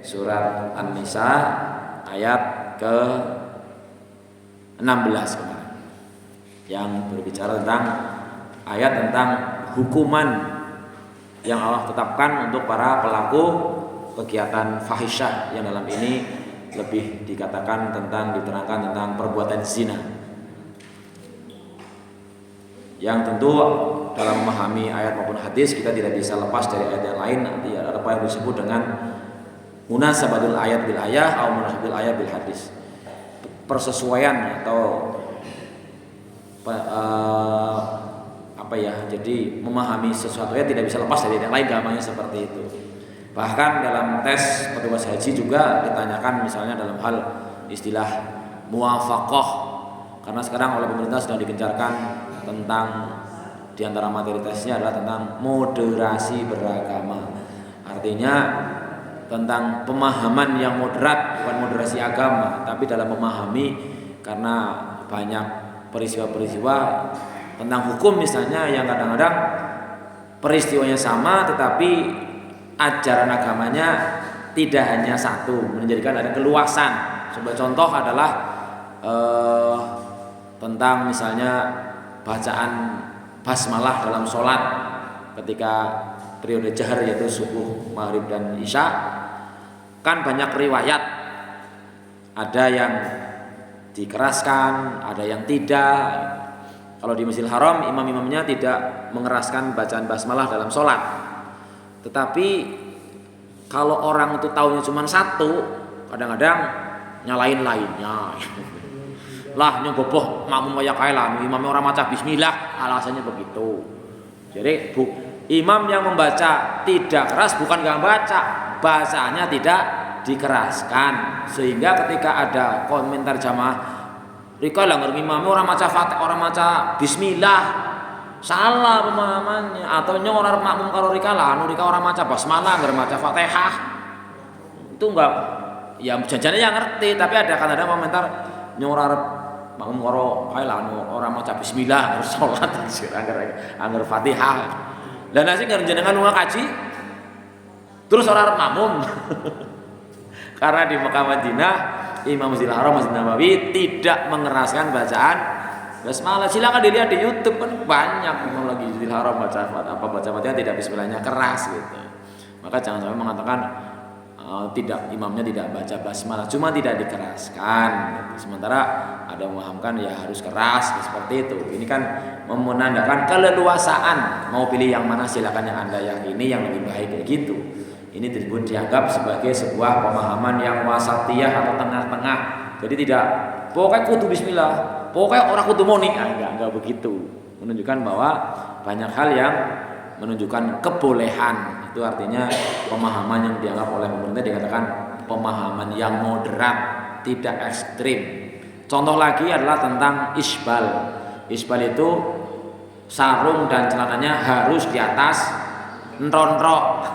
surat An-Nisa ayat ke-16 kemarin, yang berbicara tentang hukuman yang Allah tetapkan untuk para pelaku kegiatan fahisyah, yang dalam ini lebih diterangkan tentang perbuatan zina, yang tentu dalam memahami ayat maupun hadis kita tidak bisa lepas dari ayat yang lain. Nanti ada apa yang disebut dengan munasabatul ayat bil ayah atau munasabatul ayat bil hadis, persesuaian atau jadi memahami sesuatu ya tidak bisa lepas dari yang lain, gampangnya seperti itu. Bahkan dalam tes petugas haji juga ditanyakan misalnya dalam hal istilah muwafaqah, karena sekarang oleh pemerintah sedang digencarkan tentang diantara materi tesnya adalah tentang moderasi beragama, artinya tentang pemahaman yang moderat, bukan moderasi agama, tapi dalam memahami, karena banyak peristiwa-peristiwa tentang hukum misalnya yang kadang-kadang peristiwanya sama tetapi ajaran agamanya tidak hanya satu, menjadikan ada keluasan. Sebagai contoh adalah tentang misalnya bacaan basmalah dalam sholat ketika periode jahar, yaitu subuh, maghrib dan isya. Kan banyak riwayat, ada yang dikeraskan, ada yang tidak. Kalau di Masjidil Haram imam-imamnya tidak mengeraskan bacaan basmalah dalam sholat, tetapi kalau orang itu taunya cuma satu, kadang-kadang nyalain lainnya. Lah nyoboboh makmum kaya kae lah, imamnya orang maca bismillah, alasannya begitu. Jadi imam yang membaca tidak keras bukan gak baca, bahasanya tidak dikeraskan, sehingga ketika ada komentar jamaah rika lah ngerti imamnya orang maca Fatihah, orang maca bismillah, salah pemahamannya. Atau nyoror makmum karo rika lah, rika orang maca basmalah, nggak maca Fatihah, itu enggak, ya janjane yang ngerti, tapi ada komentar nyoror makmum karo kae lah orang maca bismillah terus salat angger Fatihah. Lah nasi njenengan lunga kaji terus orang makmum. Karena di Mekah Madinah Imam Masjidil Haram, Masjid Nabawi tidak mengeraskan bacaan basmalah. Silakan dilihat di YouTube, kan banyak imam lagi Masjidil Haram baca Fatihah tidak bismillahnya keras gitu. Maka jangan sampai mengatakan tidak, imamnya tidak baca basmalah, cuma tidak dikeraskan gitu. Sementara ada yang memahamkan ya harus keras seperti itu. Ini kan menandakan keleluasaan, mau pilih yang mana silakan, yang Anda yakini yang lebih baik kayak gitu. Ini dianggap sebagai sebuah pemahaman yang wasatiyah atau tengah-tengah. Jadi tidak pokoknya kudu bismillah, pokoknya orang kudu moni, enggak begitu. Menunjukkan bahwa banyak hal yang menunjukkan kebolehan. Itu artinya pemahaman yang dianggap oleh pemerintah dikatakan pemahaman yang moderat, tidak ekstrim. Contoh lagi adalah tentang isbal. Isbal itu sarung dan celananya harus di atas entontrok.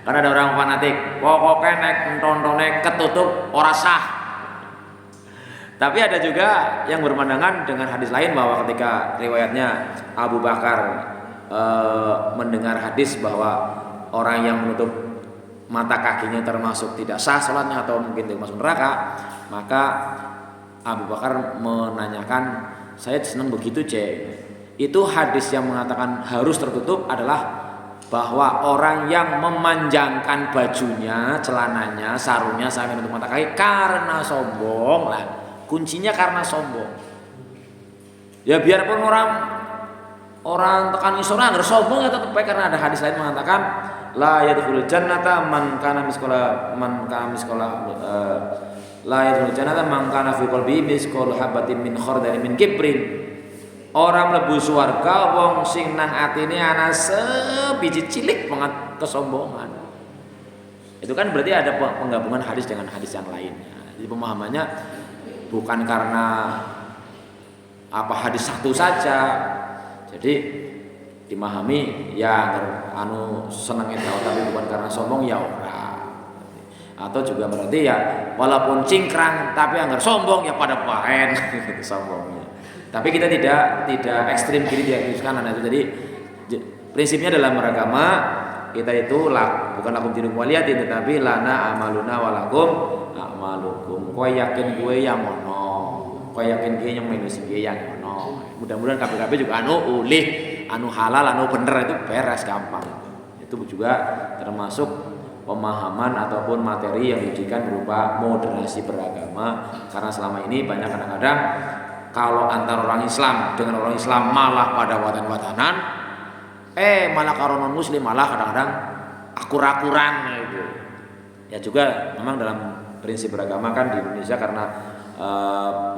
Karena ada orang fanatik, pokoknya nek entontone ketutup ora sah. Tapi ada juga yang berpandangan dengan hadis lain, bahwa ketika riwayatnya Abu Bakar mendengar hadis bahwa orang yang menutup mata kakinya termasuk tidak sah sholatnya atau mungkin termasuk neraka, maka Abu Bakar menanyakan, saya senang begitu cek. Itu hadis yang mengatakan harus tertutup adalah bahwa orang yang memanjangkan bajunya, celananya, sarungnya sampai menutup mata kaki karena sombong lah. Kuncinya karena sombong. Ya biarpun orang tekan isora nggak sombong ya tetap baik, karena ada hadis lain mengatakan la yadkhulul jannata man kana la yadkhulul jannata man kana fi qalbihi misqal habatin min khardalin min kibrin. Orang mlebu swarga wong sing nang atine ana sebiji cilik banget kesombongan. Itu kan berarti ada penggabungan hadis dengan hadis yang lainnya. Jadi pemahamannya bukan karena hadis satu saja. Jadi dimahami ya seneng itu, tapi bukan karena sombong ya ora. Atau juga berarti ya walaupun cingkrang tapi anggar sombong ya pada paen gitu sombongnya. Tapi kita tidak ekstrim kiri, tidak ekstrim kanan itu. Jadi prinsipnya dalam beragama kita itu bukan lakum dinukum waliyatin, tetapi lana amaluna walakum amalukum. Kowe yakin kowe yang ngono, kowe yakin kowe yang melu sing yang ngono. Mudah-mudahan kabeh-kabeh juga anu ulih, anu halal, anu bener itu beres gampang. Itu juga termasuk pemahaman ataupun materi yang diujikan berupa moderasi beragama, karena selama ini banyak kadang-kadang kalau antara orang Islam dengan orang Islam malah pada watan-watanan, malah kalau non Muslim malah kadang-kadang akur-akuran gitu. Ya juga memang dalam prinsip beragama kan di Indonesia karena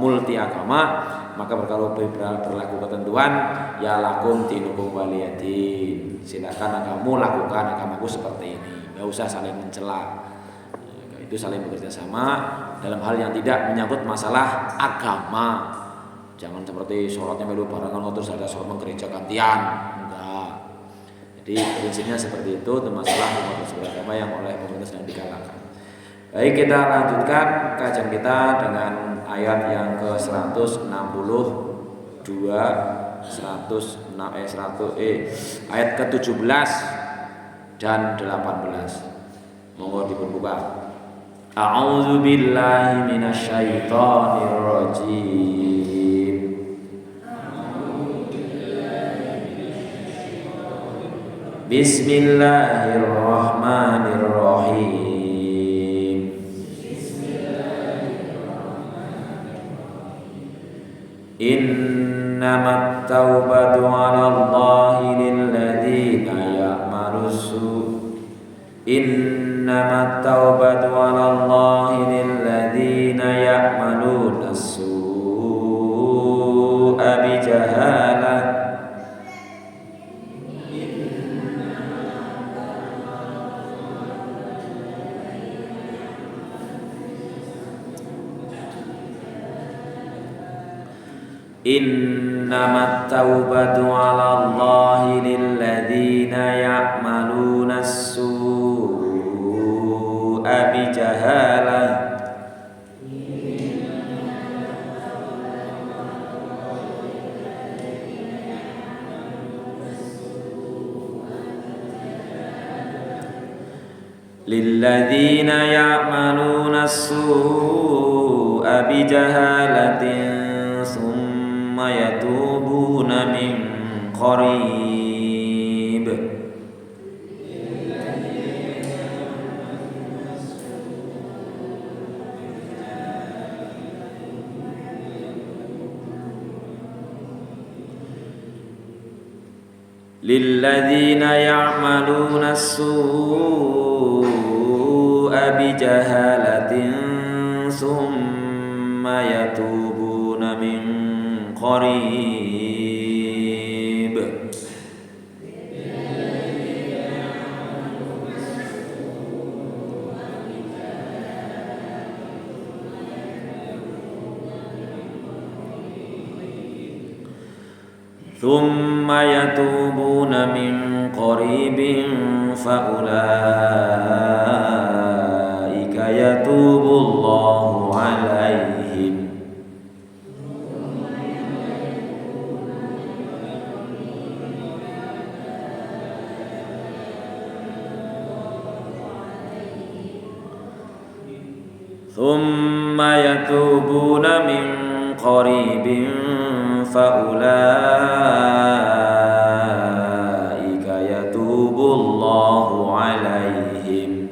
multi agama, maka kalau berlaku ketentuan ya lakum dinukum waliyadin, silakan kamu lakukan agamaku seperti ini, nggak usah saling mencela. Itu saling bekerja sama dalam hal yang tidak menyangkut masalah agama. Jangan seperti sholatnya melu barengan terus ada sholat menggereja gantian, enggak. Jadi prinsipnya seperti itu, masalah umat beragama yang oleh pemerintah sedang digalakkan. Baik, kita lanjutkan kajian kita dengan ayat yang ke-162 ayat ke-17 dan 18. Monggo dibuka. A'udzu billahi minasyaitonir rajim. Bismillahirrahmanirrahim. Innamat taubatu 'alallahi lilladzina ya'malus su' Innamat taubatu 'alallahi lilladzina ya'maluna as-su'a bijahalah Innamat taubatu 'alallahi lilladzina ya'maluna as-su'a bijahalah lilladzina ya'maluna as-su'a bijahalatin thumma yatubuna min qarib lilladzina ya'maluna as-su'a bijahalatin thumma yatubuna min qarib thumma yatubuna min qaribin faulaika yatubullahu alaihim thumma yatubuna min qaribin faulaika yatubullahu alaihim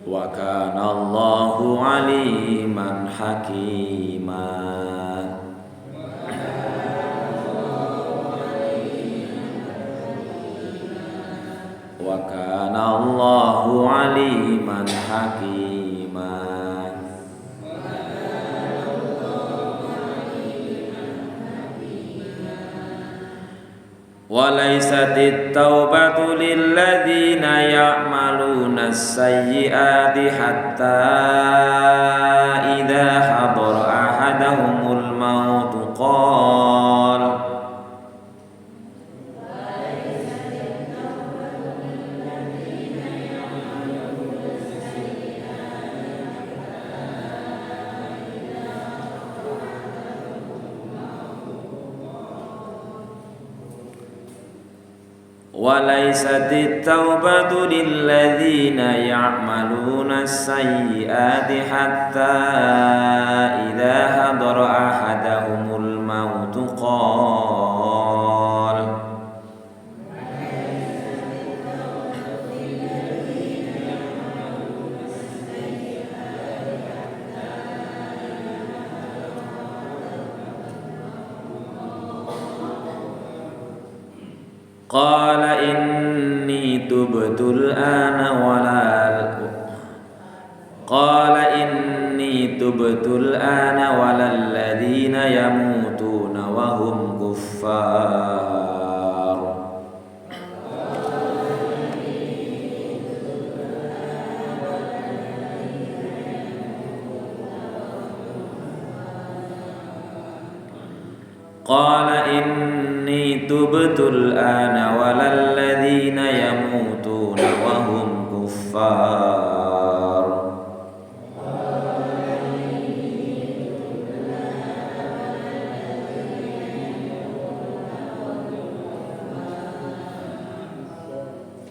wa kana Allahu aliman hakima. Wa kana Allahu aliman hakima. Wa laysatit taubatu lilladzina ya'maluna as-sayyi'ati hatta idza hadara ahadahumul maut qala Walaisatit taubatu lilladzina ya'maluna as-sayyi'ati hatta idza hadara ahadahumul mautu qala inni tubtul ana walal ladzina yamutuna wa hum kuffar. Qala inni tubtul ana walal ladzina yamutuna wa hum kuffar.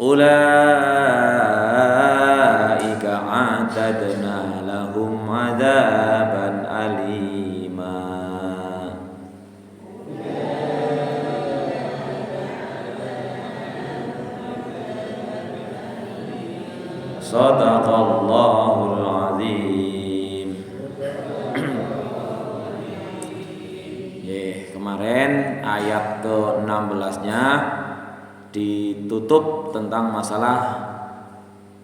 Ulaika a'tadna lahum 'adzaban alima. Shadaqallahul azim. Kemarin ayat ke-16-nya ditutup tentang masalah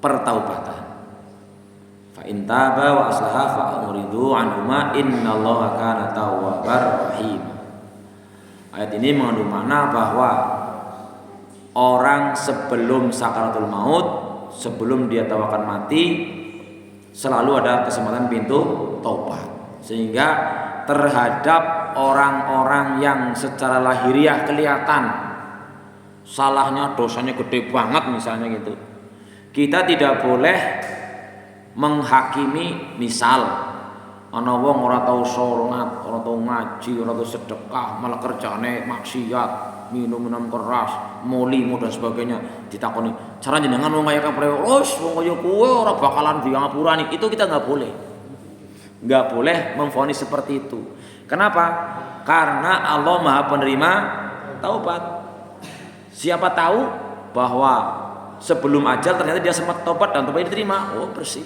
pertaubatan. Fa in taba wa aslaha fa uridu anhuma innallaha kana tawwabar rahim. Ayat ini mengandung makna bahwa orang sebelum sakaratul maut, sebelum dia tahu akan mati, selalu ada kesempatan pintu taubat. Sehingga terhadap orang-orang yang secara lahiriah kelihatan salahnya, dosanya gede banget misalnya gitu, kita tidak boleh menghakimi. Misal ana wong ora tau salat, ora tau ngaji, ora tau sedekah, malah kerjane maksiat, minum keras, molimo dan sebagainya, ditakoni cara jenengan wong kaya kapre, wis wong kaya kowe ora bakalan diampurani. Itu kita nggak boleh memvonis seperti itu. Kenapa? Karena Allah Maha Penerima taubat. Siapa tahu bahwa sebelum ajal ternyata dia sempat tobat dan tobat diterima, oh bersih.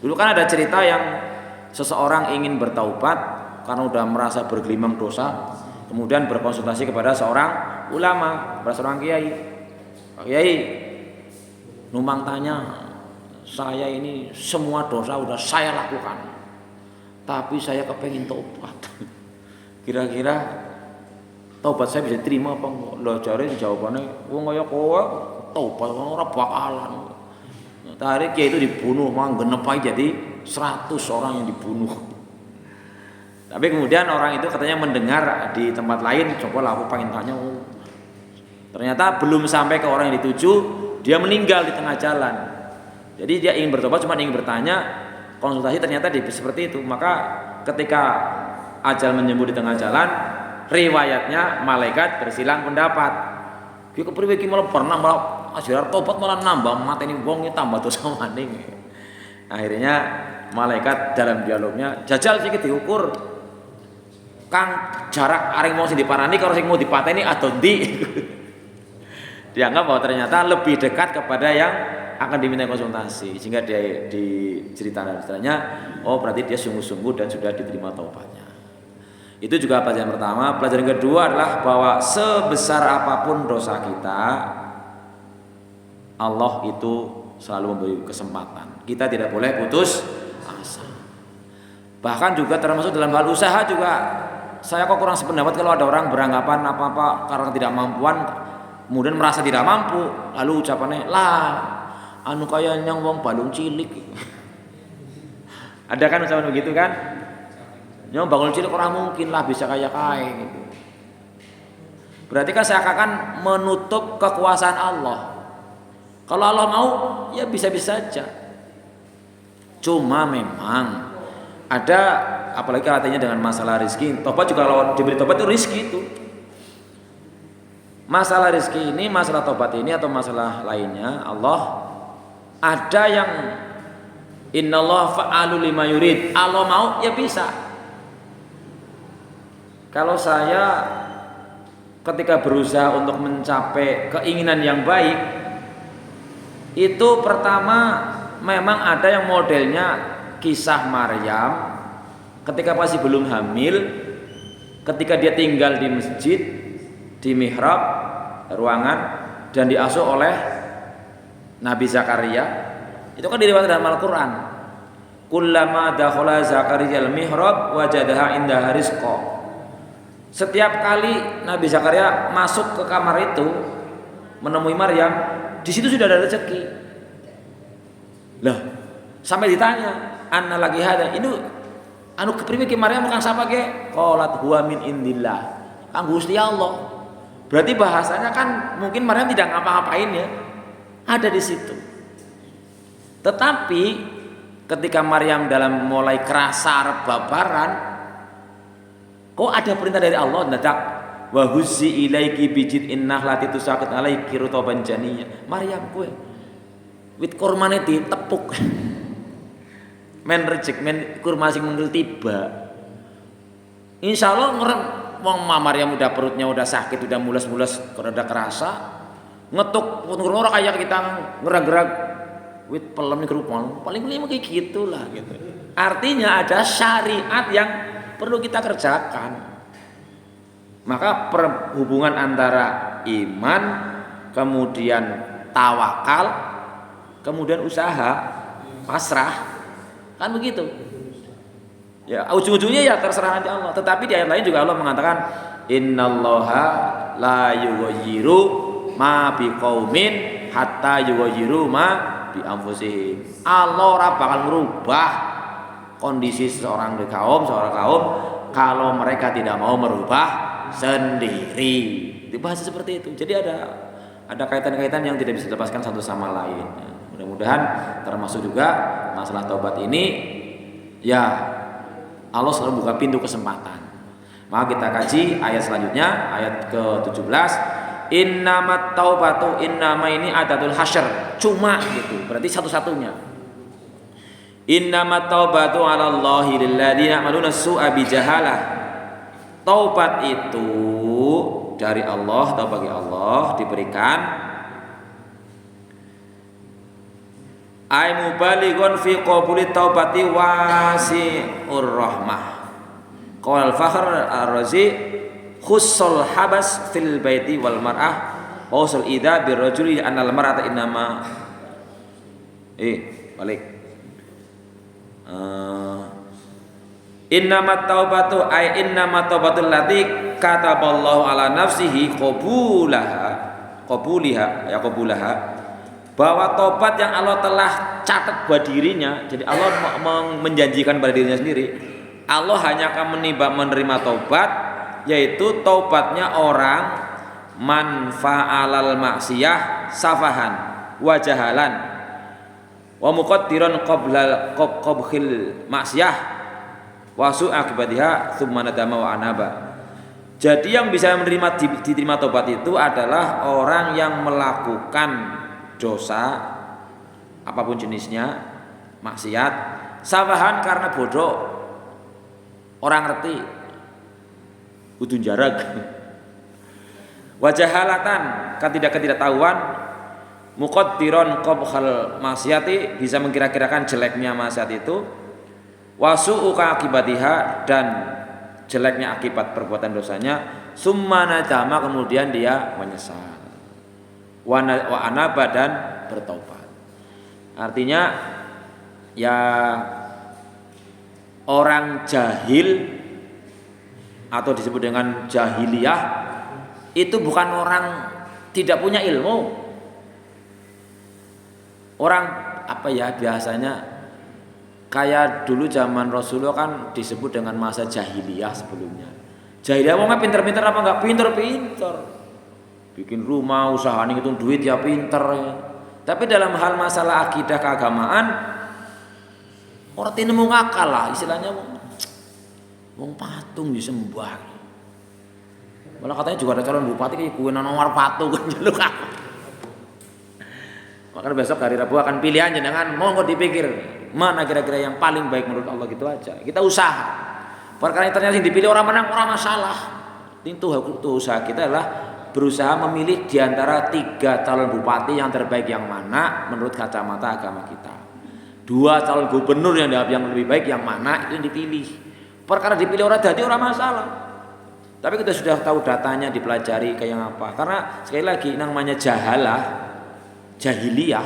Dulu kan ada cerita yang seseorang ingin bertaubat karena udah merasa bergelimang dosa, kemudian berkonsultasi kepada seorang ulama, kepada seorang kiai. Pak Kiai, numpang tanya, saya ini semua dosa udah saya lakukan, tapi saya kepengen taubat. Kira-kira taubat saya bisa terima apa enggak? Lah jare jawabannya, wong kaya kowe taubat ora bakalan. Tarik kiai itu dibunuh, manggenep aja jadi 100 orang yang dibunuh. Tapi kemudian orang itu katanya mendengar di tempat lain, cobalah aku pengen tanya. Ternyata belum sampai ke orang yang dituju, dia meninggal di tengah jalan. Jadi dia ingin bertobat, cuma ingin bertanya, konsultasi ternyata seperti itu. Maka ketika ajal menjemput di tengah jalan, riwayatnya malaikat bersilang pendapat. Ki kepriwe iki malah pernah malah ajaran tobat malah nambah mateni wong iki tambah dosa maning. Akhirnya malaikat dalam dialognya, jajal siki diukur kang jarak areng wong sing diparani karo sing mau dipateni atau ndi. Dianggap bahwa ternyata lebih dekat kepada yang akan diminta konsultasi, sehingga dia diceritakan istilahnya, oh berarti dia sungguh-sungguh dan sudah diterima taubatnya. Itu juga pelajaran pertama. Pelajaran kedua adalah bahwa sebesar apapun dosa kita, Allah itu selalu memberi kesempatan. Kita tidak boleh putus asa. Bahkan juga termasuk dalam hal usaha juga, saya kok kurang sependapat kalau ada orang beranggapan apa-apa karena tidak mampuan, kemudian merasa tidak mampu, lalu ucapannya lah anu kaya nyang wong balung cilik. Ada kan ucapan begitu kan? Nyong bangun cilik orang mungkin lah bisa kaya gitu. Berarti kan seakan-akan menutup kekuasaan Allah. Kalau Allah mau ya bisa-bisa saja. Cuma memang ada, apalagi katanya dengan masalah rezeki, tobat juga kalau diberi tobat itu rezeki itu. masalah rezeki ini, masalah tobat ini atau masalah lainnya, Allah ada yang innallaha fa'alu lima yurid. Allah mau ya bisa. Kalau saya ketika berusaha untuk mencapai keinginan yang baik, itu pertama memang ada yang modelnya kisah Maryam ketika masih belum hamil, ketika dia tinggal di masjid, di mihrab ruangan, dan diasuh oleh Nabi Zakaria. Itu kan diriwayatkan dalam Al-Quran. Kullama dakhala Zakaria al-mihrab wajadaha indaha rizqa. Setiap kali Nabi Zakaria masuk ke kamar itu menemui Maryam, di situ sudah ada rezeki. Lah, sampai ditanya, "Anna lagi hada?" Ini anu keprimi ki Maryam bukan siapa ke? Qalat huwa min indillah. Kang Gusti Allah. Berarti bahasanya kan mungkin Maryam tidak ngapa-ngapain ya. Ada di situ. Tetapi ketika Maryam dalam mulai kerasa babaran, kok ada perintah dari Allah ndadak wa huzzi ilaiki bijid innakhlati tusaqit alaiki rutaban janiyya. Maryam kowe wit kurmane ditepuk. Men rejek men kurma sing mengkel tiba. Insyaallah wong Maryam udah perutnya udah sakit, udah mules-mules, udah kerasa ngetuk kurma kayak kita ngerak-gerak wit pelem kerupuk paling kayak gitulah gitu. Artinya ada syariat yang perlu kita kerjakan. Maka perhubungan antara iman, kemudian tawakal, kemudian usaha, pasrah, kan begitu. Ya, ujung-ujungnya ya terserah nanti Allah. Tetapi di ayat lain juga Allah mengatakan innallaha la yughayyiru ma biqaumin hatta yughayyiru ma bi anfusihim. Allah ora bakal merubah kondisi seorang kaum kalau mereka tidak mau merubah sendiri. Dibahas seperti itu. Jadi ada kaitan-kaitan yang tidak bisa dilepaskan satu sama lain. Mudah-mudahan termasuk juga masalah taubat ini ya Allah selalu buka pintu kesempatan. Maka kita kaji ayat selanjutnya, ayat ke-17. Innamat taubatu, innama ini adatul hasyr, cuma gitu. Berarti satu-satunya. Innamat taubatu 'alallahi lilladzina ya'maluna su'a bijahalah. Taubat itu dari Allah atau bagi Allah diberikan ay mubalighun fi qabuli taubati wasi'ur rahmah. Qala al-Fakhr ar-Razi khussul habas fil baiti wal mar'ah wa usul idza bir rajuli anal mar'ata innama balik innamat taubatu ay innamat taubatul lati kataballahu ala nafsihi qabuliha bahwa tobat yang Allah telah catat buat dirinya. Jadi Allah menjanjikan pada dirinya sendiri, Allah hanya akan menerima tobat, yaitu tobatnya orang man fa'alal maksiyah safahan wa jahalan wa muqaddiran qabhil maksiyah wa su'aqibatiha tsumma nadama wa anaba. Jadi yang bisa diterima tobat itu adalah orang yang melakukan dosa apapun jenisnya, maksiat, safahan karena bodoh, orang ngerti, udun jarak, wajahalatan ketidaktahuan, muqaddiron qabhal maksiati bisa mengkira-kirakan jeleknya maksiat itu, wasu'u akibatiha dan jeleknya akibat perbuatan dosanya, summa nadama kemudian dia menyesal, wa anaba dan bertobat. Artinya ya orang jahil atau disebut dengan jahiliyah itu bukan orang tidak punya ilmu. Orang apa ya biasanya kayak dulu zaman Rasulullah kan disebut dengan masa jahiliyah sebelumnya. Jahiliyah wong pinter-pinter apa enggak? Pinter-pinter. Bikin rumah, usaha ngitung duit ya pinter. Tapi dalam hal masalah akidah keagamaan orang tinemu ngakal lah istilahnya wong patung disembah. Malah katanya juga ada calon bupati kayak gue nomor patu kan jaluk aku. Makanya besok hari Rabu akan pilihan jenengan, monggo dipikir mana kira-kira yang paling baik menurut Allah, gitu aja. Kita usaha. Perkara yang ternyata yang dipilih orang menang orang masalah. Itu usaha kita adalah berusaha memilih di antara 3 calon bupati yang terbaik yang mana menurut kacamata agama kita. 2 calon gubernur yang dianggap yang lebih baik yang mana, itu yang dipilih. Perkara dipilih orang jadi orang masalah. Tapi kita sudah tahu datanya, dipelajari kayak apa. Karena sekali lagi namanya jahiliyah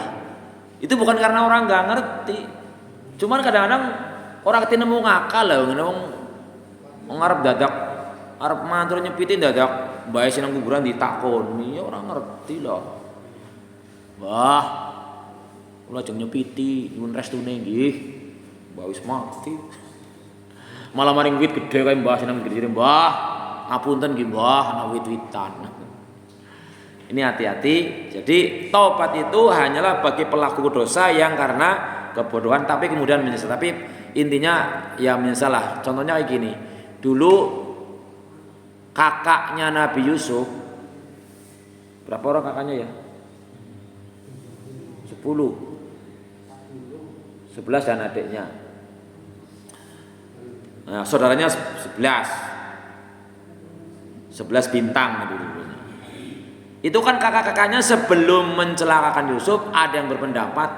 itu bukan karena orang nggak ngerti. Cuman kadang-kadang orang ketika nemu ngakal lah, ngomong ngarep dadak, arep mantur nyepitin dadak, bae sinang kuburan ditakoni, ya orang ngerti lah. Wah, kula aja nyepiti, nyuwun restune nggih. Mbah wis mati. Malah maring wit gede kae mbah sinang gede, mbah. Ngapunten nggih mbah, ana wit-witan. Ini hati-hati. Jadi taubat itu hanyalah bagi pelaku dosa yang karena kebodohan tapi kemudian menyesal. Tapi intinya ya menyesal lah. Contohnya kayak gini. Dulu kakaknya Nabi Yusuf, berapa orang kakaknya ya? 10, 11 dan adiknya. Nah, saudaranya 11 bintang dulu. Itu kan kakak-kakaknya sebelum mencelakakan Yusuf ada yang berpendapat,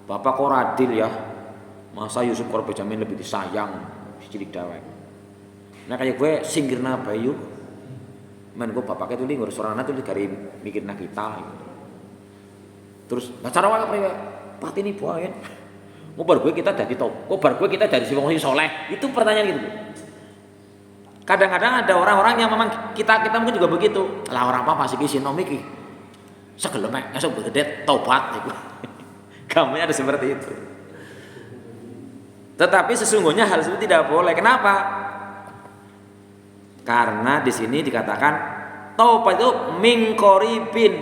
Bapak kok adil ya, masa Yusuf kok Benyamin lebih disayang cilik dawek. Nah kayak gue singgirna bayu, men gue bapaknya tuh ngurus sorana tuh dari mikirna kita. Terus cara wae priwe? Pati ini buahin. Ngobar gue kita dari top, ngobar gue kita dari si wong soleh. Itu pertanyaan gitu. Kadang-kadang ada orang-orang yang memang kita mungkin juga begitu. Lah orang apa sih sinom iki? Segelemek, esuk begede tobat gitu. Kamunya ada seperti itu. Tetapi sesungguhnya hal itu tidak boleh. Kenapa? Karena di sini dikatakan taubat itu min qaribin.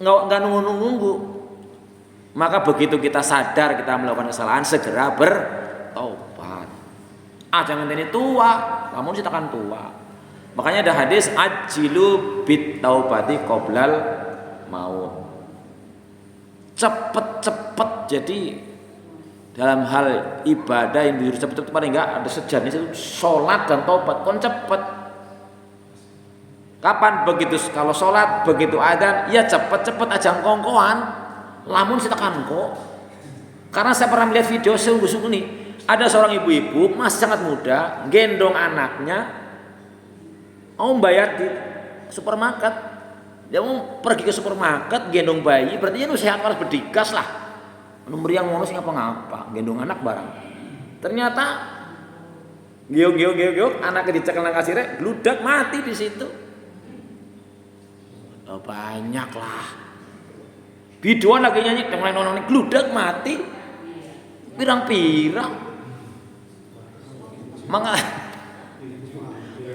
Enggak nunggu-nunggu. Maka begitu kita sadar kita melakukan kesalahan, segera bertaubat. Jangan ini tua, kamu sih takkan tua. Makanya ada hadis ajilu bit taubati qoblal maut. Cepet-cepet. Jadi dalam hal ibadah yang diurus cepet-cepet paling enggak ada sejenis itu sholat dan taubat kon cepet. Kapan begitu? Kalau sholat begitu adzan ya cepet-cepet aja ngongkoan. Lamun sih tekan kok. Karena saya pernah melihat video sungguh-sungguh nih. Ada seorang ibu-ibu masih sangat muda, gendong anaknya, mau bayar di supermarket. Dia mau pergi ke supermarket, gendong bayi, berarti dia sehat harus berdigas lah. Meriang ngono sing ngapa-ngapa, gendong anak barang. Ternyata giok, anaknya dicekel nang kasire, bludak mati di situ. Oh, banyak lah. Biduan lagi nyanyi, nonton bludak mati. Pirang-pirang. Mangga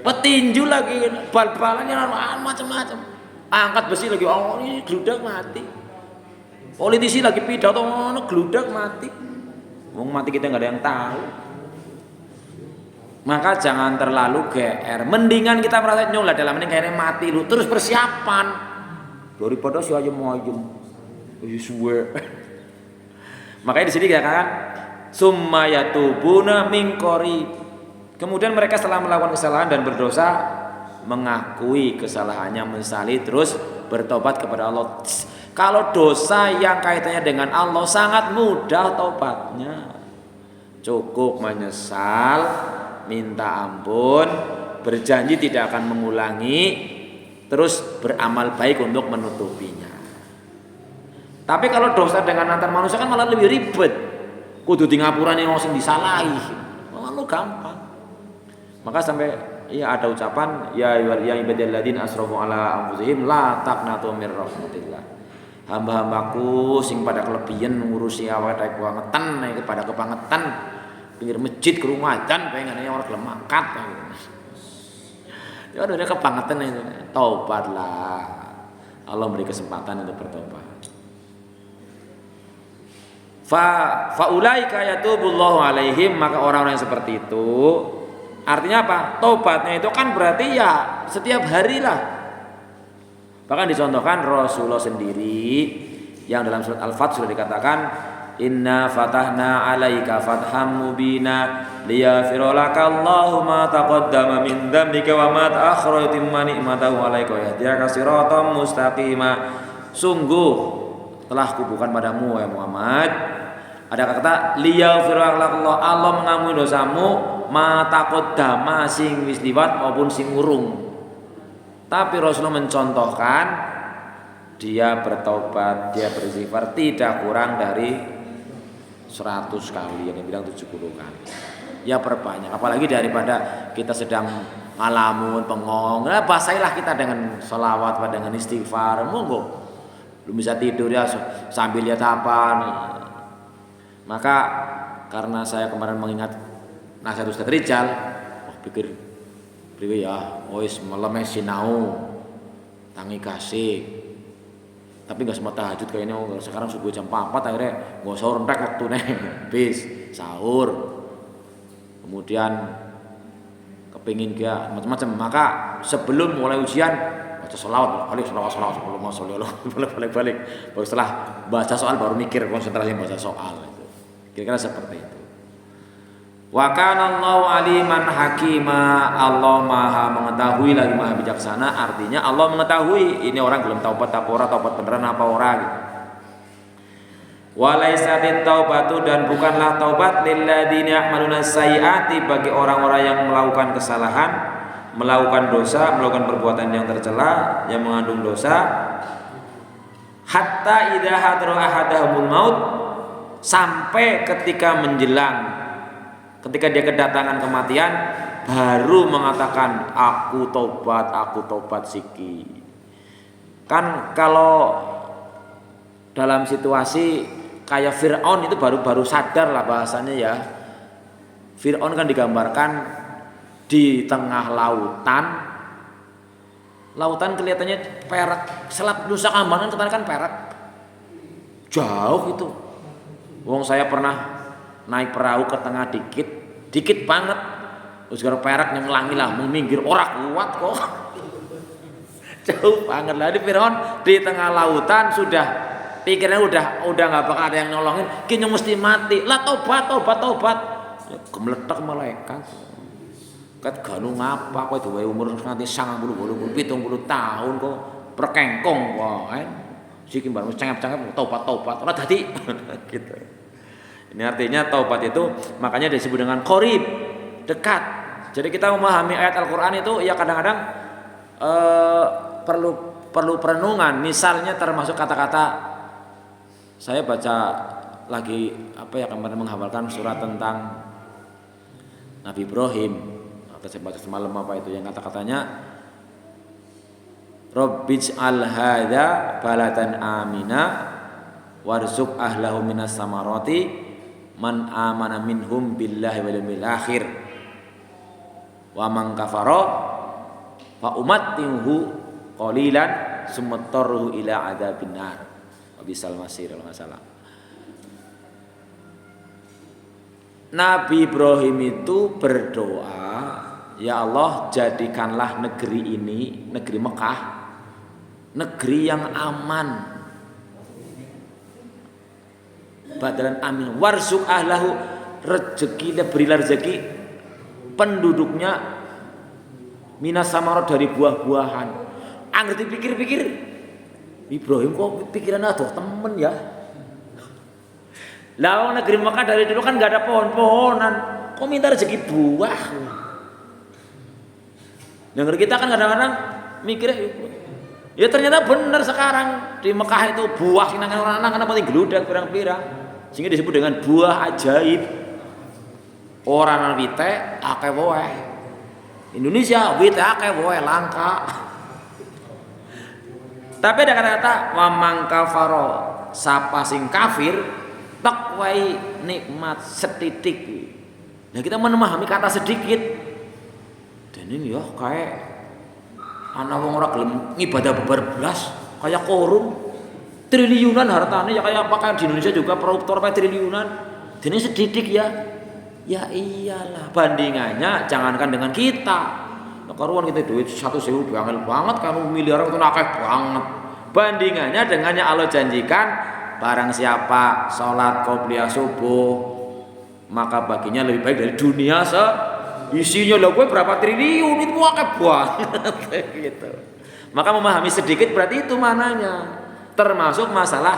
petinju lagi, bal-balannya macam-macam. Angkat besi lagi, oh ini gludak mati. Politisi lagi pidato, oh gludak mati. Wong mati kita nggak ada yang tahu. Maka jangan terlalu GR. Mendingan kita merasa nyolah dalam ini kayaknya mati lu, terus persiapan daripada si ayam suwe. Makanya di sini dikatakan summa yatubuna min qarib. Kemudian mereka setelah melakukan kesalahan dan berdosa mengakui kesalahannya, menyesali terus bertobat kepada Allah. Kalau dosa yang kaitannya dengan Allah sangat mudah tobatnya. Cukup menyesal, minta ampun, berjanji tidak akan mengulangi, terus beramal baik untuk menutupinya. Tapi kalau dosa dengan antar manusia kan malah lebih ribet. Kudu di ngapurane wong sing disalahi. Malah lu gampang. Maka sampai ya ada ucapan ya ibadalladzina asrafu ala anfusihim la taqnatu mir rahmatillah. Hamba-hambaku sing pada kelebihan ngurusi awake kebangetan kepada kebangetan pinggir masjid ke rumah dan pengen orang gelem mangkat. Ya udah kebangetan itu. Taubatlah. Allah beri kesempatan untuk bertobat. Fa ulaika yatubullahu alaihim, maka orang-orang yang seperti itu Artinya apa? Tobatnya itu kan berarti ya setiap hari lah. Bahkan dicontohkan Rasulullah sendiri yang dalam surat Al-Fath sudah dikatakan, inna fatahna alaika fatham mubina liyaghfira laka Allahu ma taqaddama min dzambika wa ma ta'akhkhara yutimma ni'matahu 'alaika wa yahdiyaka siratan mustaqima. Sungguh telah kubukan padamu ya Muhammad. Ada kata liyaghfira laka Allah mengampuni dosamu ma taqaddama sing wis liwat maupun sing urung. Tapi Rasulullah mencontohkan dia bertobat, dia beristighfar tidak kurang dari 100 kali, yang bilang 70 kali. Ya perbanyak, apalagi daripada kita sedang ngalamun, bengong, nah basailah kita dengan sholawat, dengan istighfar, monggo. Belum bisa tidur ya sambil lihat apa. Maka karena saya kemarin mengingat nasihat Ustaz Rijal, pikir priwe ya, wis meleme sinau tangi kasih. Tapi gak sempat tahajud kayaknya sekarang subuh jam 4 akhirnya gak sahur entek waktunya bis sahur. Kemudian kepingin dia macam-macam, maka sebelum mulai ujian baca sholawat balik sholawat sebelum mau sholawat balik baru setelah baca soal baru mikir konsentrasi baca soal itu. Kira-kira seperti itu. Wa kana Allahu aliman hakima, Allah Maha mengetahui lagi Maha bijaksana, artinya Allah mengetahui ini orang belum taubat apa ora, taubat beneran apa ora gitu. Wa laisatit taubatu, dan bukanlah taubat lil ladzina ya'maluna sayyiati, bagi orang-orang yang melakukan kesalahan, melakukan dosa, melakukan perbuatan yang tercela, yang mengandung dosa, hatta idza hadara ahadahumul maut, sampai ketika menjelang, ketika dia kedatangan kematian baru mengatakan aku tobat siki. Kan kalau dalam situasi kayak Fir'aun itu baru sadar lah bahasanya ya. Fir'aun kan digambarkan di tengah lautan kelihatannya perak, Selat Nusa Kambangan kan perak, jauh itu. Wong saya pernah naik perahu ke tengah dikit banget, terus gara perak yang ngelangi lah, minggir ora kuat kok, jauh banget lah. Di Fir'aun di tengah lautan sudah pikirnya udah nggak bakal ada yang nolongin, kini mesti mati lah. Tobat ya, kemeletak malaikat kat ganu ngapa kok duwe umur nganti 90 70 tahun kok perkengkong wae siki mbar cengep-cengep tobat ora dadi gitu. Ini artinya taubat itu makanya disebut dengan qarib, dekat. Jadi kita memahami ayat Al-Qur'an itu ya kadang-kadang perlu perenungan. Misalnya termasuk kata-kata, saya baca lagi kemarin menghafalkan surat tentang Nabi Ibrahim. Saya baca semalam itu yang kata-katanya Rabbij'al hadza baladan amina warzuq ahlahu minas samarati man amana minhum billahi wal yawmil akhir wa man kafara fa umattihu qalilan summa tarruhu ila adzabin nar wa bisal masir. Masalah Nabi Ibrahim itu berdoa, ya Allah jadikanlah negeri ini, negeri Mekah, negeri yang aman, badalan amin, warzuq ahlahu, berilah rezeki penduduknya minas samarot, dari buah-buahan. Angger dipikir-pikir Ibrahim kok pikiran aduh temen ya. Lah negeri Mekah dari dulu kan enggak ada pohon-pohonan, kok minta rezeki buah. Negeri kita kan kadang-kadang mikirnya ya ternyata benar sekarang di Mekah itu buah sing nang orang kan paling geludak pirang-pirang. Sehingga disebut dengan buah ajaib. Ora nang wite akeh wae. Indonesia wite akeh wae langka. Tapi ada kata-kata wa man kafaro, sapa sing kafir tak wae nikmat setitik. Nah kita memahami kata sedikit. Dan ini ya kayak anak wong ora gelem ngibadah bebar belas, kayak korun triliunan hartanya ya kayak apakah di Indonesia juga koruptor triliunan. Dene sedidik ya. Ya iyalah, bandingannya jangankan dengan kita. Karuan kita duit 1.000 banget kan miliar itu akeh banget. Bandingannya dengan yang Allah janjikan, barang siapa sholat qobliyah subuh maka baginya lebih baik dari dunia isinya. Lah gue berapa triliun itu akeh banget gitu. Maka memahami sedikit berarti itu mananya. Termasuk masalah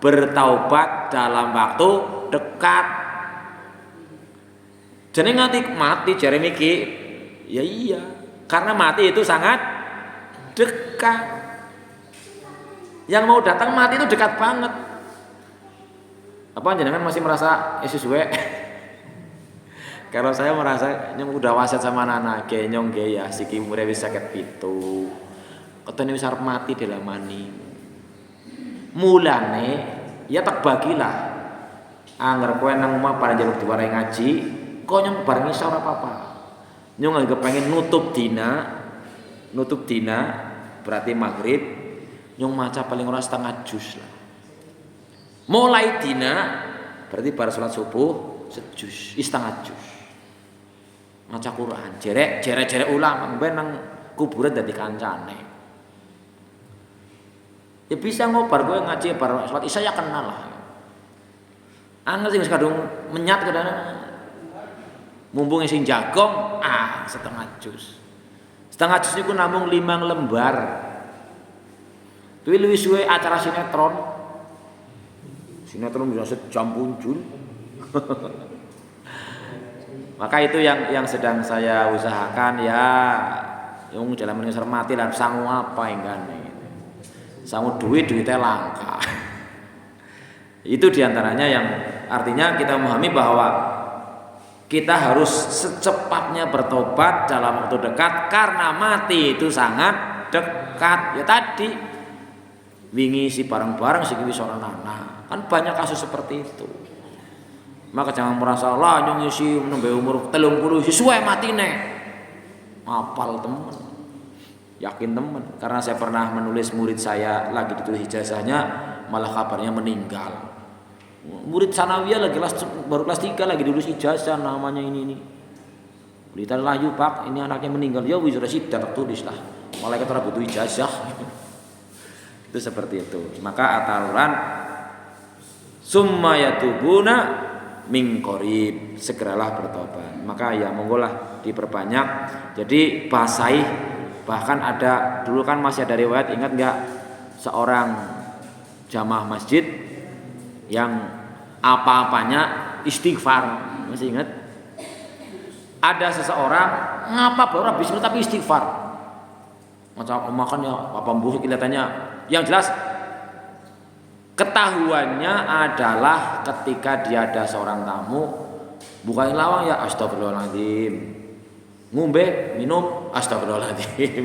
bertaubat dalam waktu dekat. Jadi nganti mati jare miki, ya iya, karena mati itu sangat dekat. Yang mau datang mati itu dekat banget. Apa jenengan masih merasa sesuai? Kalau saya merasa yang udah wasiat sama anak genyong ge ya siki umure wis 57. Ketene wis arep mati dilamani. Mulane ya tak bagilah. Angger kowe nang omah bareng njaluk diwarai ngaji, kok nyong bareng iso ora apa-apa. Nyong anggap pengen nutup dina berarti maghrib nyong maca paling ora setengah juz lah. Mulai dina berarti bar salat subuh sejuz, setengah juz. Maca Quran, jere ulama ben nang kuburan dadi kancane. Ya bisa ngobar gue ngaji bar salat isya ya kenal lah. Angel sing kadung menyat kadang mumpung sing jagong setengah juz. Setengah juz niku namung 5 lembar. Kuwi luwih suwe acara sinetron. Sinetron bisa sejam muncul. Maka itu yang sedang saya usahakan ya. Yang dalam menyesal mati lan sangu apa enggane. Sangu duitnya langka. Itu diantaranya yang artinya kita memahami bahwa kita harus secepatnya bertobat dalam waktu dekat karena mati itu sangat dekat. Ya tadi wingi si bareng-bareng si wis ora ana. Kan banyak kasus seperti itu. Maka jangan merasa lah nyong isi nembe umur 30 sesuai matine. Apal temen. Yakin temen karena saya pernah menulis murid saya lagi ditulis ijazahnya malah kabarnya meninggal. Murid sanawiyah lagi baru kelas 3 lagi ditulis ijazah namanya ini. Berita lahyu Pak, ini anaknya meninggal. Ya wis sudah tertulis lah. Malaikat ora butuh ijazah. Itu seperti itu. Maka aturan summa yatubuna min qarib, segeralah bertobat. Maka ya monggolah diperbanyak. Jadi basaih, bahkan ada dulu kan masih ada riwayat, ingat enggak seorang jamaah masjid yang apa-apanya istighfar, masih ingat? Ada seseorang ngapa baru bismillah tapi istighfar. Macam makan ya apa busuk kelihatannya. Yang jelas ketahuannya adalah ketika dia ada seorang tamu bukain lawang ya astagfirullahaladzim, ngombe minum astagfirullahaladzim,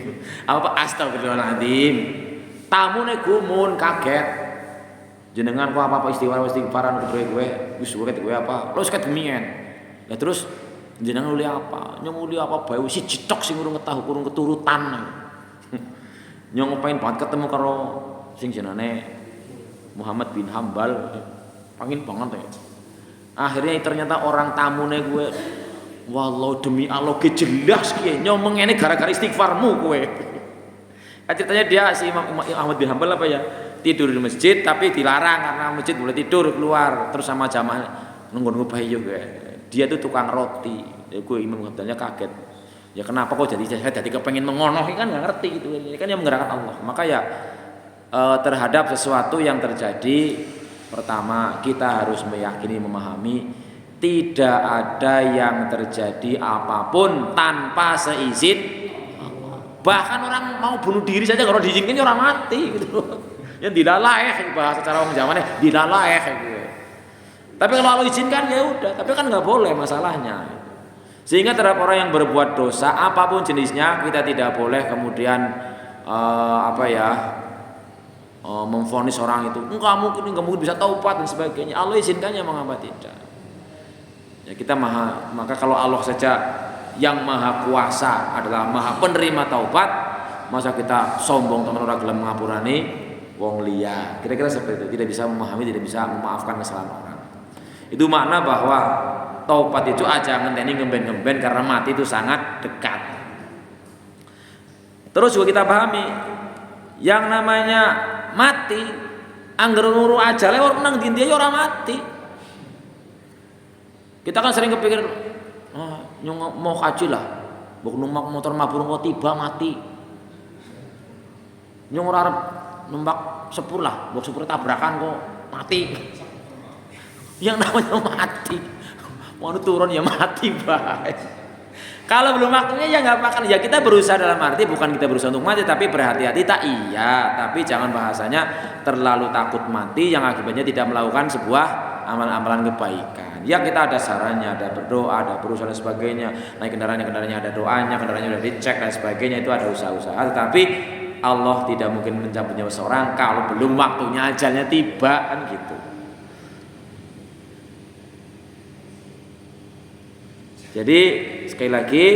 apa astagfirullahaladzim, tamu nih gumun kaget. Jenengan kok apa istighfaran gue wis gue apa lo seket demian. Lah terus jenengan uli apa nyong uli apa bae wis citok sing urung ketahu kurung keturutan. Nyong pengen banget ketemu karo sing jenenge Muhammad bin Hambal, pengen banget ya. Akhirnya ternyata orang tamune gue wallah demi Allah ge jelas ki nyong mengene gara-gara istighfarmu kowe. Ceritanya dia si Imam Ahmad bin Hambal apa ya tidur di masjid tapi dilarang karena masjid boleh tidur keluar terus sama jamaah nunggu bayi juga. Dia tuh tukang roti. Ya gue Imam Hamdalnya kaget. Ya kenapa kok jadi saya jadi kepengen mengonoh kan nggak ngerti gitu. Ini kan yang menggerakkan Allah. Maka ya terhadap sesuatu yang terjadi pertama kita harus meyakini memahami tidak ada yang terjadi apapun tanpa seizin. Bahkan orang mau bunuh diri saja kalau diizinkan orang mati gitu. Ya dilalaeh bahasa cara orang zamannya dilalaeh gitu. Tapi kalau Allah izinkan ya udah, tapi kan nggak boleh masalahnya. Sehingga terhadap orang yang berbuat dosa apapun jenisnya kita tidak boleh kemudian memvonis orang itu enggak mungkin bisa taubat dan sebagainya. Allah izinkannya mengapa tidak? Ya kita maka kalau Allah saja yang maha kuasa adalah maha penerima taubat, masa kita sombong teman orang gelem ngapurani wong liya. Kira-kira seperti itu, tidak bisa memahami, tidak bisa memaafkan kesalahan orang. Itu makna bahwa taubat itu aja ngenteni ngemben-ngemben karena mati itu sangat dekat. Terus juga kita pahami yang namanya mati angger nuru ajale ora nang ndi ya ora mati. Kita kan sering kepikir mau haji lah, mbok numpak motor mabur kok tiba mati. Nyong ora arep numpak sepur lah, mbok sepur tabrakan kok mati. Yang namanya mati, mau turun ya mati baik. Kalau belum waktunya ya nggak makan. Ya kita berusaha dalam arti bukan kita berusaha untuk mati, tapi berhati-hati tak iya. Tapi jangan bahasanya terlalu takut mati yang akibatnya tidak melakukan sebuah amalan-amalan kebaikan. Ya kita ada sarannya, ada berdoa, ada berusaha dan sebagainya. Naik kendaraannya ada doanya, kendaraannya udah dicek dan sebagainya, itu ada usaha-usaha. Tetapi Allah tidak mungkin mencabut nyawa seorang kalau belum waktunya ajalnya tiba kan gitu. Jadi sekali lagi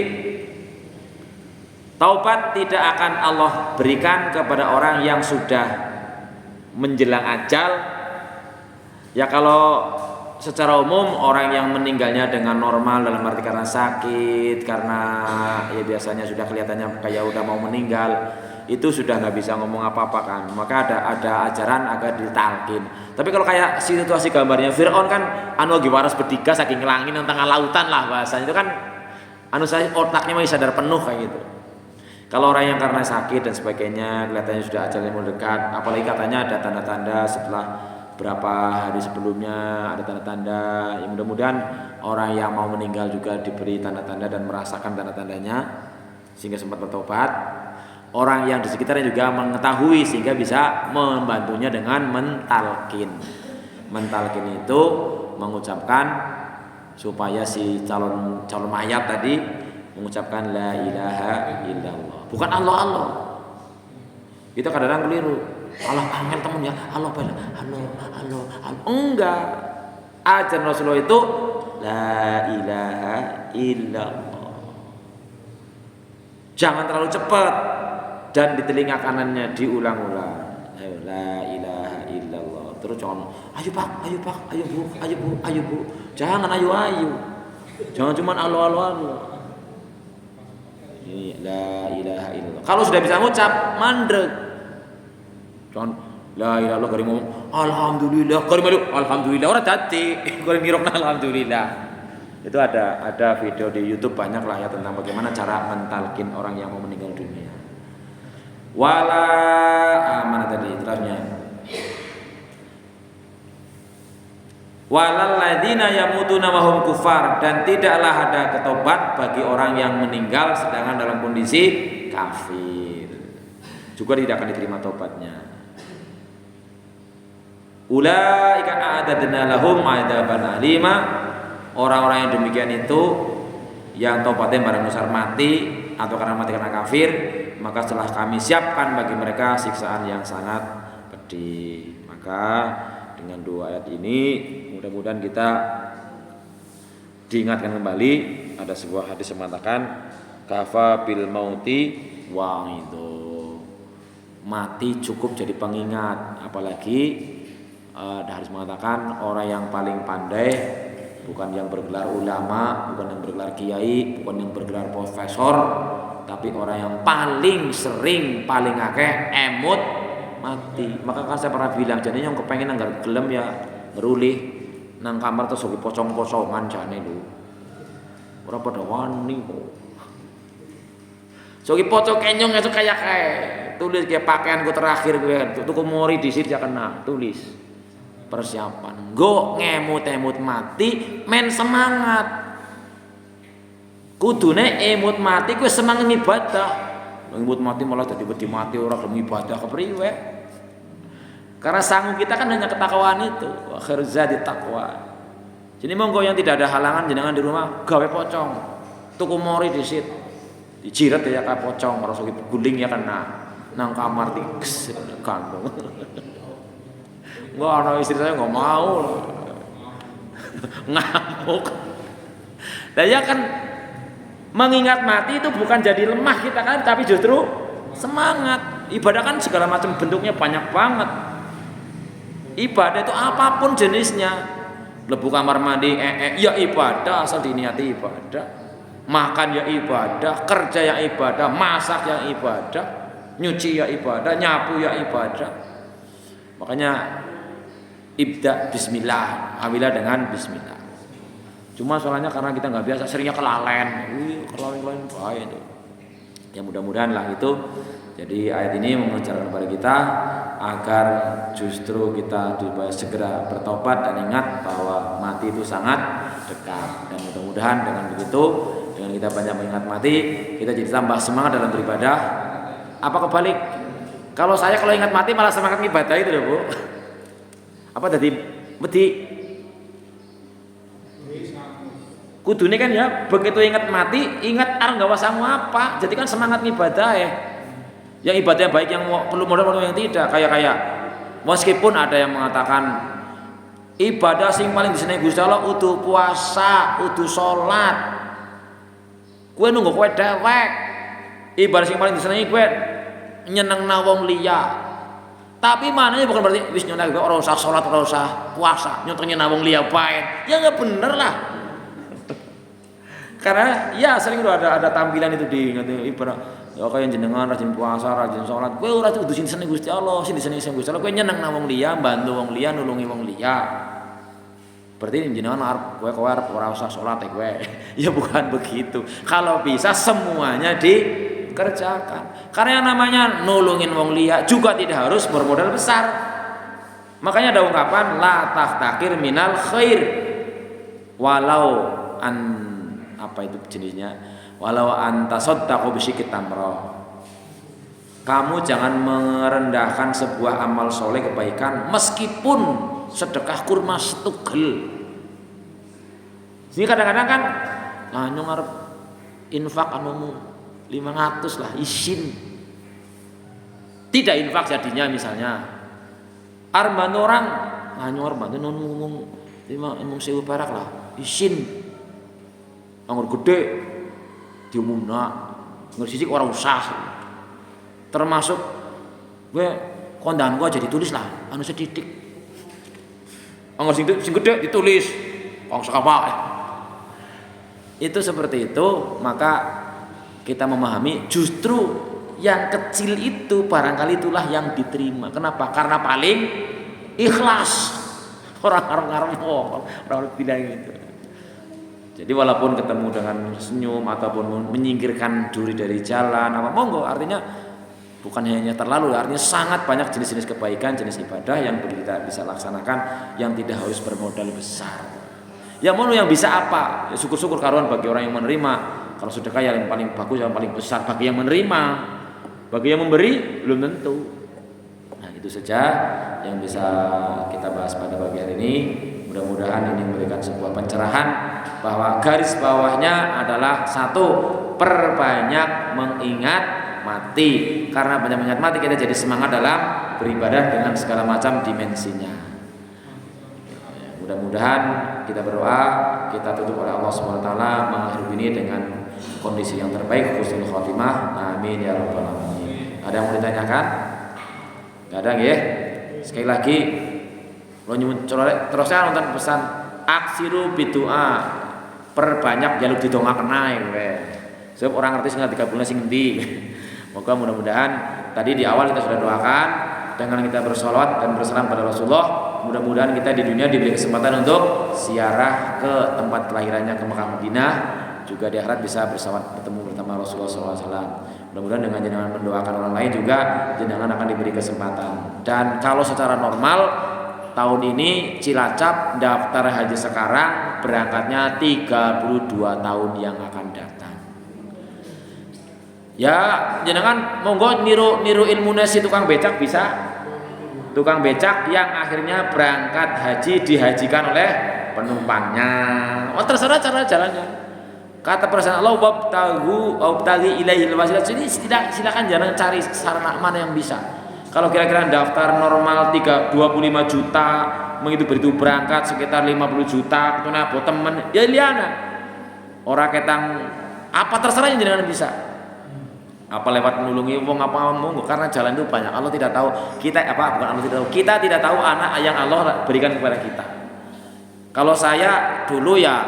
taubat tidak akan Allah berikan kepada orang yang sudah menjelang ajal. Ya kalau secara umum orang yang meninggalnya dengan normal dalam arti karena sakit, karena ya biasanya sudah kelihatannya kayak udah mau meninggal, itu sudah nggak bisa ngomong apa-apa kan. Maka ada ajaran agar ditalkin. Tapi kalau kayak situasi gambarnya Fir'aun kan lagi waras bertiga saking ngelangin tengah lautan lah bahasanya, itu kan saya otaknya masih sadar penuh kayak gitu. Kalau orang yang karena sakit dan sebagainya kelihatannya sudah ajalnya mau dekat, apalagi katanya ada tanda-tanda setelah berapa hari sebelumnya ada tanda-tanda, ya mudah-mudahan orang yang mau meninggal juga diberi tanda-tanda dan merasakan tanda-tandanya sehingga sempat bertobat. Orang yang di sekitarnya juga mengetahui sehingga bisa membantunya dengan mentalkin. Mentalkin itu mengucapkan supaya si calon mayat tadi mengucapkan la ilaha illallah. Bukan Allah. Kita kadang-kadang keliru. Allah angin temen ya, Allah bala, Allah. Enggak. Ajaran Rasulullah itu la ilaha illallah. Jangan terlalu cepat dan di telinga kanannya diulang-ulang. La ilaha illallah. Terus jangan ayo Pak, ayo Bu. Jangan ayo. Jangan cuma Allah. Ini la ilaha illallah. Kalau sudah bisa ngucap mandek. Jangan la ilaha illallah ngomong alhamdulillah, alhamdulillah ora dadi, ngirokna alhamdulillah. Itu ada video di YouTube banyak lah ya tentang bagaimana cara mentalkin orang yang mau meninggal dunia. Mana tadi terusnya? Walal ladzina yamutuna wa hum kufar, dan tidaklah ada ketobat bagi orang yang meninggal sedangkan dalam kondisi kafir. Juga tidak akan diterima tobatnya. Ulaika a'tadna lahum 'adzaban alima. Orang-orang yang demikian itu yang tobatnya barang besar mati atau karena mati karena kafir, maka setelah kami siapkan bagi mereka siksaan yang sangat pedih. Maka dengan dua ayat ini mudah-mudahan kita diingatkan kembali. Ada sebuah hadis yang mengatakan kafa bil mauti wa'idu. Mati cukup jadi pengingat. Apalagi harus mengatakan orang yang paling pandai, bukan yang bergelar ulama, bukan yang bergelar kiai, bukan yang bergelar profesor, tapi orang yang paling sering, paling akeh emut mati. Maka kan saya pernah bilang, jadi yang kepengen anggar gelem ya ngerulih nang kamar terus hobi pocong-pocongan jane lho. Ora padha wani kok. Sogi pocong kenyong itu kayak tulis kayak pakaianku terakhir gue tuku mori di situ ya kena tulis persiapan go ngemut-emut mati men semangat kudune emut mati gue semangat ibadah emut mati malah jadi wedi mati orang gelem ibadah kepriwe karena sanggup kita kan hanya ketakwaan itu wa khairuz zadi taqwa. Jadi monggo yang tidak ada halangan jenengan di rumah gawe pocong tuku mori di situ dijiret ya kayak pocong ora sogi guling ya kena nang kamar tiks kandung. Enggak, anak istri saya nggak mau ngamuk. Dan ya kan mengingat mati itu bukan jadi lemah kita kan, tapi justru semangat. Ibadah kan segala macam bentuknya banyak banget. Ibadah itu apapun jenisnya. Lebu kamar mandi ya ibadah, asal diniati ibadah. Makan ya ibadah, kerja ya ibadah, masak ya ibadah, nyuci ya ibadah, nyapu ya ibadah. Makanya ibda bismillah, awila dengan bismillah. Cuma soalnya karena kita nggak biasa, seringnya kelalen, kelalen bahaya itu. Ya mudah-mudahan lah itu. Jadi ayat ini mengajarkan kepada kita agar justru kita segera bertobat dan ingat bahwa mati itu sangat dekat. Dan mudah-mudahan dengan begitu, dengan kita banyak mengingat mati, kita jadi tambah semangat dalam beribadah. Apa kebalik? Kalau ingat mati malah semangat ibadah itu loh, Bu. Apa tadi? Wedi. Kudune kan ya, begitu ingat mati, ingat nggak wasamu apa. Jadi kan semangat ibadah ya. Yang ibadah yang baik, yang perlu modal yang tidak, kayak meskipun ada yang mengatakan ibadah sing paling disenengi Gusti Allah udu puasa, udu salat. Kowe nunggu kowe dewek. Ibadah sing paling disenengi kowe nyenengna wong liya. Tapi mananya bukan berarti wis nyeneng ora usah salat, ora usah puasa, nyenengna wong liya bae. Ya enggak bener lah. Karena ya sering ada tampilan itu di ibarat ya kaya jenengan rajin puasa, rajin sholat, kowe ora kudu seneng Gusti Allah, sing disenengi Gusti Allah, kowe nyeneng nang wong liya, bantu wong liya, nulungi wong liya. Berarti jenengan arep kowe arep ora usah sholat kowe. Ya bukan begitu. Kalau bisa semuanya dikerjakan. Karena yang namanya nulungin wong liya juga tidak harus bermodal besar. Makanya ada ungkapan la taftakir minal khair walau apa itu jenisnya? Walau antasaddaqu bisyikit tamro. Kamu jangan merendahkan sebuah amal soleh kebaikan meskipun sedekah kurma setugel. Jadi kadang-kadang kan nyong arep infak 500 lah isin. Tidak infak jadinya misalnya. Arep bantu orang, nyong arep bantu ngomong 5.000 perak lah isin. Anggur gede diumumna ngersisik orang usah termasuk gue kondangan gue jadi tulis lah sedidik anggur sing gede ditulis itu seperti itu. Maka kita memahami justru yang kecil itu barangkali itulah yang diterima. Kenapa? Karena paling ikhlas. Orang bilang gitu. Jadi walaupun ketemu dengan senyum ataupun menyingkirkan duri dari jalan monggo, artinya bukan hanya terlalu, artinya sangat banyak jenis-jenis kebaikan, jenis ibadah yang kita bisa laksanakan yang tidak harus bermodal besar. Ya mau yang bisa apa? Ya syukur-syukur karuan bagi orang yang menerima. Kalau sedekah yang paling bagus, yang paling besar bagi yang menerima. Bagi yang memberi belum tentu. Nah, itu saja yang bisa kita bahas pada pagi hari ini. Mudah-mudahan ini memberikan sebuah pencerahan bahwa garis bawahnya adalah satu, perbanyak mengingat mati. Karena banyak mengingat mati kita jadi semangat dalam beribadah dengan segala macam dimensinya. Mudah-mudahan kita berdoa, kita tutup oleh Allah Subhanahu wa taala mengakhiri ini dengan kondisi yang terbaik, husnul khotimah. Amin ya rabbal alamin. Ada yang mau ditanyakan? Enggak ada nggih? Sekali lagi lo nyuwun terusnya nonton pesan aksiru bidu'a, perbanyak jaluk didongaaken ae kowe. Sebab orang ngerti sing digabungna sing endi. Moga mudah-mudahan tadi di awal kita sudah doakan dengan kita bersolawat dan bersalam pada Rasulullah. Mudah-mudahan kita di dunia diberi kesempatan untuk ziarah ke tempat kelahirannya ke Mekah Madinah, juga di akhirat bisa bertemu bersama Rasulullah SAW. Mudah-mudahan dengan jenengan mendoakan orang lain juga jenengan akan diberi kesempatan. Dan kalau secara normal tahun ini Cilacap daftar haji sekarang berangkatnya 32 tahun yang akan datang. Ya jenengan monggo niru ilmu si tukang becak bisa. Tukang becak yang akhirnya berangkat haji dihajikan oleh penumpangnya. Oh terserah cara jalannya. Kata perasaan Allah wabtaghi ilaihil wasilah. Jadi silakan jangan cari sarana mana yang bisa. Kalau kira-kira daftar normal 25 juta, begitu berangkat sekitar 50 juta, itu nabo temen, ya liana. Orang ketang apa terserah yang jangan bisa. Apa lewat menulungi wong apa monggo, karena jalan itu banyak. Allah tidak tahu kita bukan Allah tidak tahu. Kita tidak tahu anak yang Allah berikan kepada kita. Kalau saya dulu ya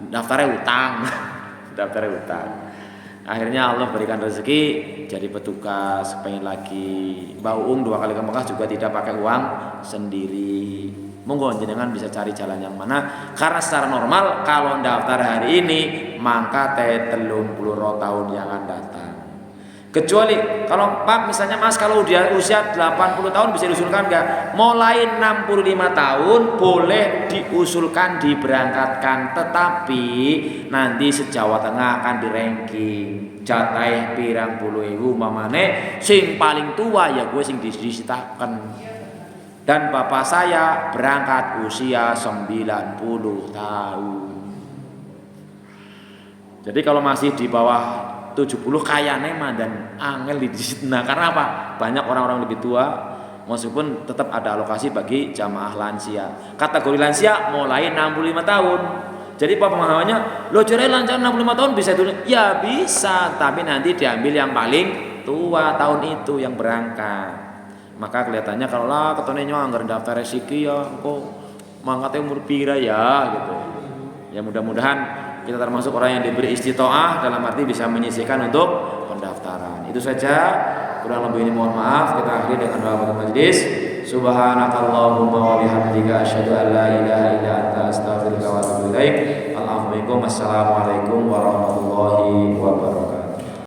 daftarnya utang, daftarnya utang. Akhirnya Allah berikan rezeki jadi petugas, pengen lagi bauung 2 kali ke Mekah juga tidak pakai uang sendiri. Monggo jenengan bisa cari jalan yang mana, karena secara normal kalau daftar hari ini maka 30 tahun yang akan datang. Kecuali kalau Pak misalnya Mas kalau udah usia 80 tahun bisa diusulkan enggak? Mulai 65 tahun boleh diusulkan diberangkatkan, tetapi nanti se-Jawa Tengah akan di-ranking. Jatah pirang puluh ewu mamane sing paling tua ya gue sing disitakan. Dan bapak saya berangkat usia 90 tahun. Jadi kalau masih di bawah 70 kayane mandan angel di disitna. Karena apa? Banyak orang-orang lebih tua, meskipun tetap ada alokasi bagi jamaah lansia. Kategori lansia mulai 65 tahun. Jadi apa pemahamannya? Lo cerai lansia 65 tahun bisa dulu? Ya bisa, tapi nanti diambil yang paling tua tahun itu yang berangkat. Maka kelihatannya kalau lah ketone anggar daftar resiki ya kok mangkatnya umur pira ya gitu. Ya mudah-mudahan kita termasuk orang yang diberi istitoah dalam arti bisa menyisihkan untuk pendaftaran. Itu saja, kurang lebih ini mohon maaf. Kita akhiri dengan doa majlis. Subhanakallahumma wa bihamdika asyhadu an la ilaha illa anta astaghfiruka wa atubu ilaik. Assalamualaikum warahmatullahi wabarakatuh.